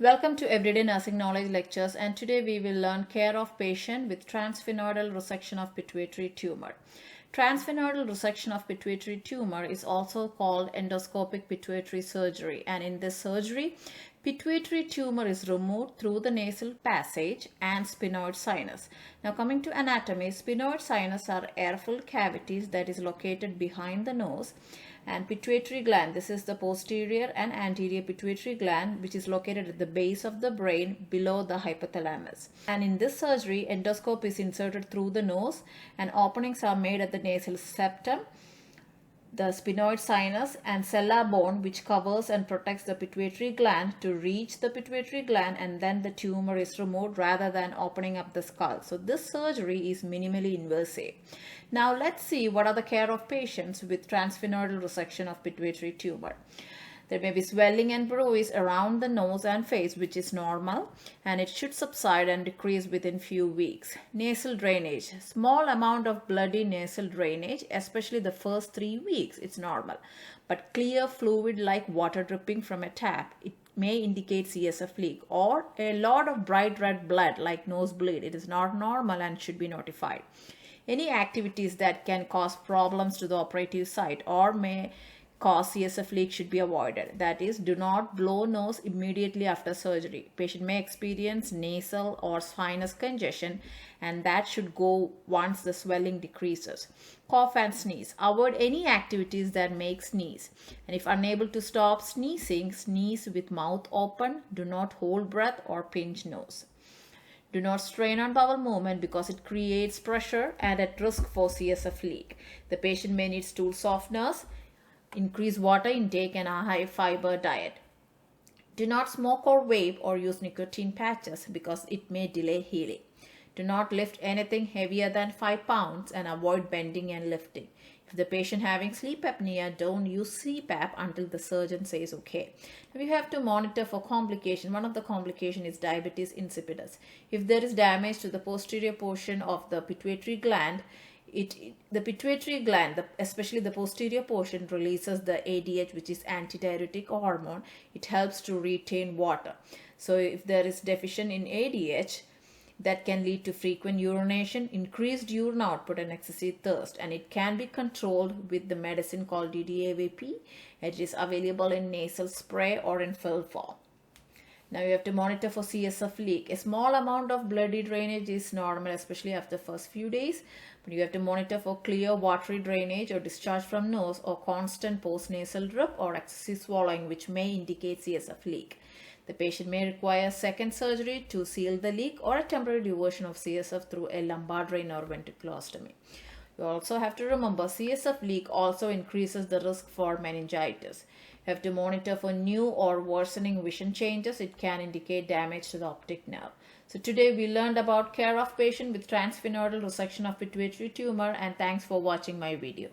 Welcome to Everyday Nursing Knowledge Lectures, and today we will learn care of patient with transsphenoidal resection of pituitary tumor. Transsphenoidal resection of pituitary tumor is also called endoscopic pituitary surgery, and in this surgery, pituitary tumor is removed through the nasal passage and sphenoid sinus. Now coming to anatomy, sphenoid sinus are air-filled cavities that is located behind the nose, and pituitary gland, this is the posterior and anterior pituitary gland, which is located at the base of the brain below the hypothalamus. And in this surgery, endoscope is inserted through the nose and openings are made at the nasal septum, the sphenoid sinus and sella bone, which covers and protects the pituitary gland to reach the pituitary gland, and then the tumor is removed rather than opening up the skull. So this surgery is minimally invasive. Now let's see what are the care of patients with transsphenoidal resection of pituitary tumor. There may be swelling and bruise around the nose and face, which is normal, and it should subside and decrease within few weeks. Nasal drainage, small amount of bloody nasal drainage, especially the first 3 weeks, it's normal. But clear fluid like water dripping from a tap, it may indicate CSF leak, or a lot of bright red blood like nosebleed. It is not normal and should be notified. Any activities that can cause problems to the operative site or may cause CSF leak should be avoided. That is, do not blow nose immediately after surgery. Patient may experience nasal or sinus congestion, and that should go once the swelling decreases. Cough and sneeze. Avoid any activities that make sneeze. And if unable to stop sneezing, sneeze with mouth open. Do not hold breath or pinch nose. Do not strain on bowel movement because it creates pressure and at risk for CSF leak. The patient may need stool softeners, increase water intake and a high fiber diet. Do not smoke or vape or use nicotine patches because it may delay healing. Do not lift anything heavier than 5 pounds and avoid bending and lifting. If the patient having sleep apnea, don't use CPAP until the surgeon says okay. We have to monitor for complication. One of the complications is diabetes insipidus. If there is damage to the posterior portion of the pituitary gland, the pituitary gland, especially the posterior portion, releases the ADH, which is antidiuretic hormone. It helps to retain water. So if there is deficient in ADH, that can lead to frequent urination, increased urine output and excessive thirst, and it can be controlled with the medicine called DDAVP. It is available in nasal spray or in pill form. Now you have to monitor for CSF leak. A small amount of bloody drainage is normal, especially after the first few days, but you have to monitor for clear watery drainage or discharge from nose or constant postnasal drip or excessive swallowing, which may indicate CSF leak. The patient may require second surgery to seal the leak or a temporary diversion of CSF through a lumbar drain or ventriculostomy. You also have to remember CSF leak also increases the risk for meningitis. You have to monitor for new or worsening vision changes. It can indicate damage to the optic nerve. So today we learned about care of patient with transsphenoidal resection of pituitary tumor, and thanks for watching my video.